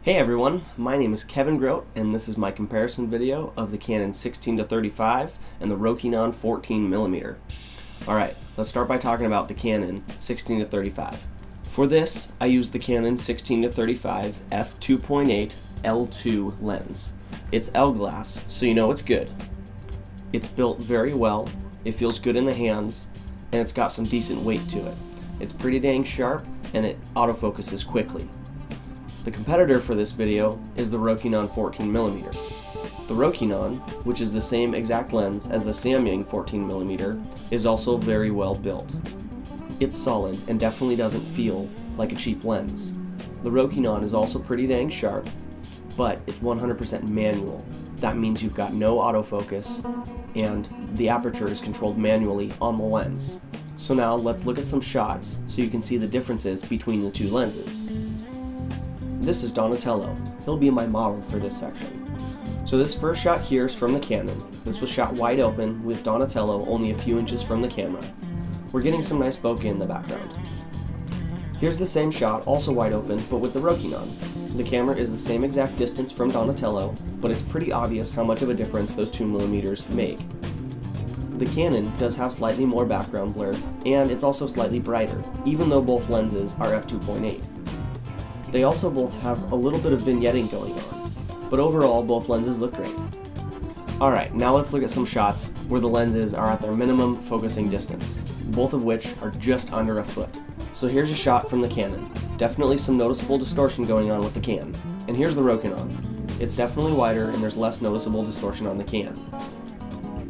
Hey everyone, my name is Kevin Grote, and this is my comparison video of the Canon 16-35 and the Rokinon 14mm. Alright, let's start by talking about the Canon 16-35. For this, I used the Canon 16-35 f2.8 L2 lens. It's L-glass, so you know it's good. It's built very well, it feels good in the hands, and it's got some decent weight to it. It's pretty dang sharp, and it autofocuses quickly. The competitor for this video is the Rokinon 14mm. The Rokinon, which is the same exact lens as the Samyang 14mm, is also very well built. It's solid and definitely doesn't feel like a cheap lens. The Rokinon is also pretty dang sharp, but it's 100% manual. That means you've got no autofocus, and the aperture is controlled manually on the lens. So now let's look at some shots so you can see the differences between the two lenses. This is Donatello. He'll be my model for this section. So this first shot here is from the Canon. This was shot wide open with Donatello only a few inches from the camera. We're getting some nice bokeh in the background. Here's the same shot, also wide open, but with the Rokinon. The camera is the same exact distance from Donatello, but it's pretty obvious how much of a difference those 2mm make. The Canon does have slightly more background blur, and it's also slightly brighter, even though both lenses are f2.8. They also both have a little bit of vignetting going on, but overall both lenses look great. Alright, now let's look at some shots where the lenses are at their minimum focusing distance, both of which are just under a foot. So here's a shot from the Canon. Definitely some noticeable distortion going on with the Canon. And here's the Rokinon. It's definitely wider and there's less noticeable distortion on the Canon.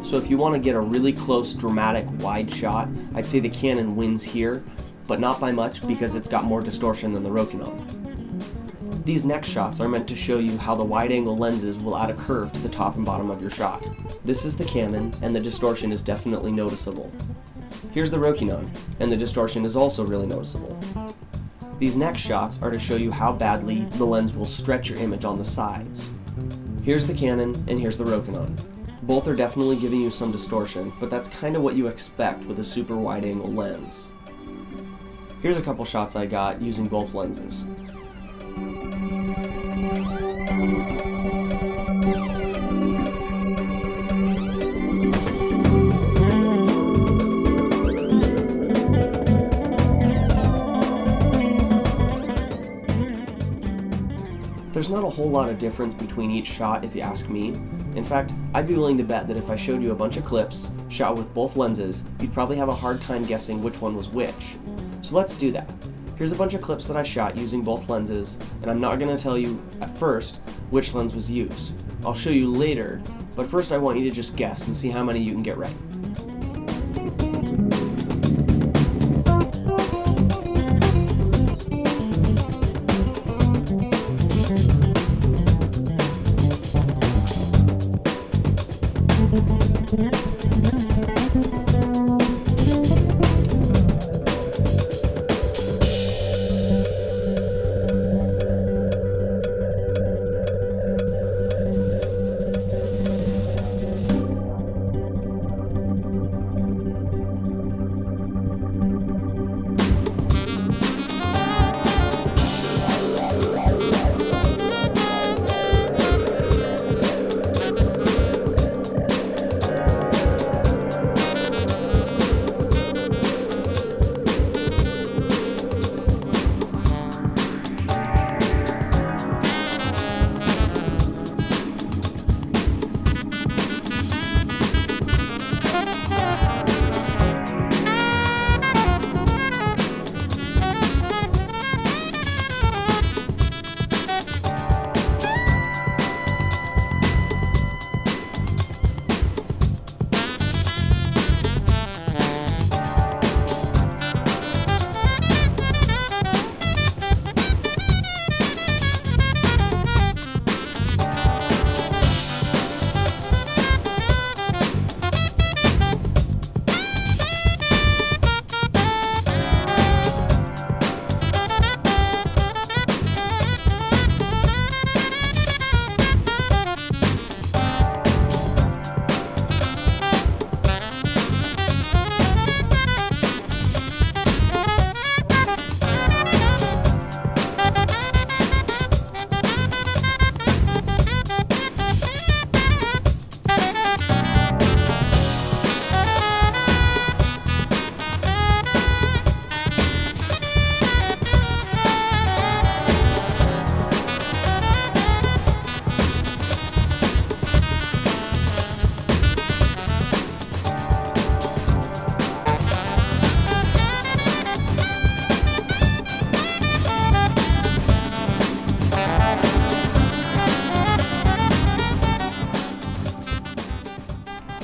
So if you want to get a really close, dramatic, wide shot, I'd say the Canon wins here, but not by much because it's got more distortion than the Rokinon. These next shots are meant to show you how the wide-angle lenses will add a curve to the top and bottom of your shot. This is the Canon, and the distortion is definitely noticeable. Here's the Rokinon, and the distortion is also really noticeable. These next shots are to show you how badly the lens will stretch your image on the sides. Here's the Canon, and here's the Rokinon. Both are definitely giving you some distortion, but that's kind of what you expect with a super wide-angle lens. Here's a couple shots I got using both lenses. There's not a whole lot of difference between each shot if you ask me. In fact, I'd be willing to bet that if I showed you a bunch of clips shot with both lenses, you'd probably have a hard time guessing which one was which. So let's do that. Here's a bunch of clips that I shot using both lenses, and I'm not going to tell you at first which lens was used. I'll show you later, but first I want you to just guess and see how many you can get right.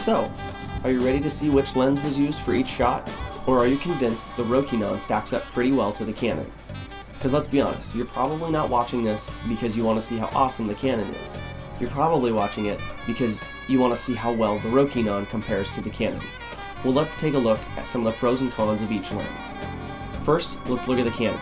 So, are you ready to see which lens was used for each shot? Or are you convinced that the Rokinon stacks up pretty well to the Canon? Because let's be honest, you're probably not watching this because you want to see how awesome the Canon is. You're probably watching it because you want to see how well the Rokinon compares to the Canon. Well, let's take a look at some of the pros and cons of each lens. First, let's look at the Canon.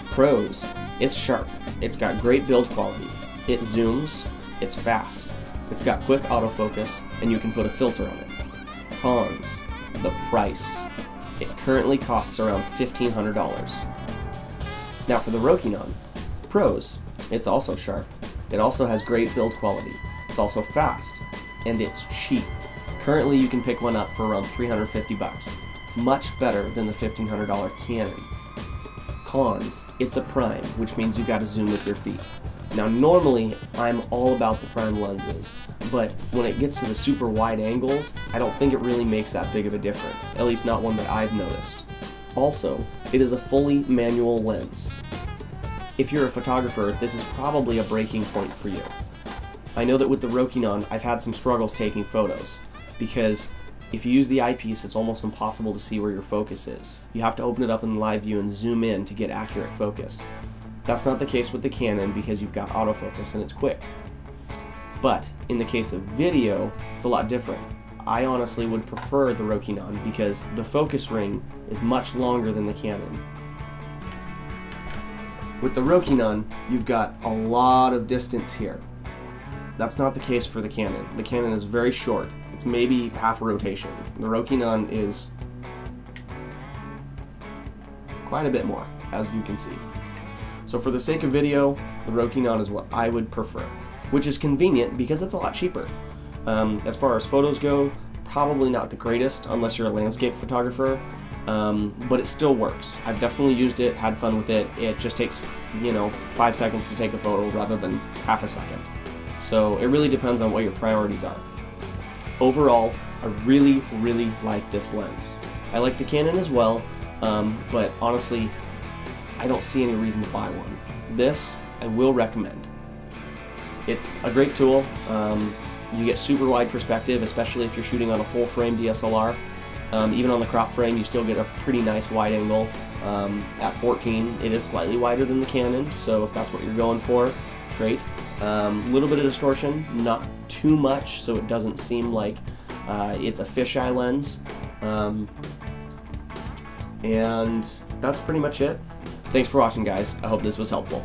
Pros: it's sharp, it's got great build quality, it zooms, it's fast, it's got quick autofocus, and you can put a filter on it. Cons: the price. It currently costs around $1,500. Now for the Rokinon. Pros: it's also sharp, it also has great build quality, it's also fast, and it's cheap. Currently you can pick one up for around 350 bucks. Much better than the $1,500 Canon. Cons: it's a prime, which means you gotta zoom with your feet. Now normally I'm all about the prime lenses, but when it gets to the super wide angles, I don't think it really makes that big of a difference, at least not one that I've noticed. Also, it is a fully manual lens. If you're a photographer, this is probably a breaking point for you. I know that with the Rokinon, I've had some struggles taking photos, because if you use the eyepiece, it's almost impossible to see where your focus is. You have to open it up in live view and zoom in to get accurate focus. That's not the case with the Canon because you've got autofocus and it's quick. But in the case of video, it's a lot different. I honestly would prefer the Rokinon because the focus ring is much longer than the Canon. With the Rokinon, you've got a lot of distance here. That's not the case for the Canon. The Canon is very short. It's maybe half a rotation. The Rokinon is quite a bit more, as you can see. So for the sake of video, the Rokinon is what I would prefer, which is convenient because it's a lot cheaper. As far as photos go, probably not the greatest unless you're a landscape photographer, but it still works. I've definitely used it, had fun with it. It just takes, 5 seconds to take a photo rather than half a second. So it really depends on what your priorities are. Overall, I really, really like this lens. I like the Canon as well, but honestly, I don't see any reason to buy one. This, I will recommend. It's a great tool. You get super wide perspective, especially if you're shooting on a full frame DSLR. Even on the crop frame, you still get a pretty nice wide angle. At 14, it is slightly wider than the Canon, so if that's what you're going for, great. A little bit of distortion, not too much, so it doesn't seem like it's a fisheye lens. And that's pretty much it. Thanks for watching, guys. I hope this was helpful.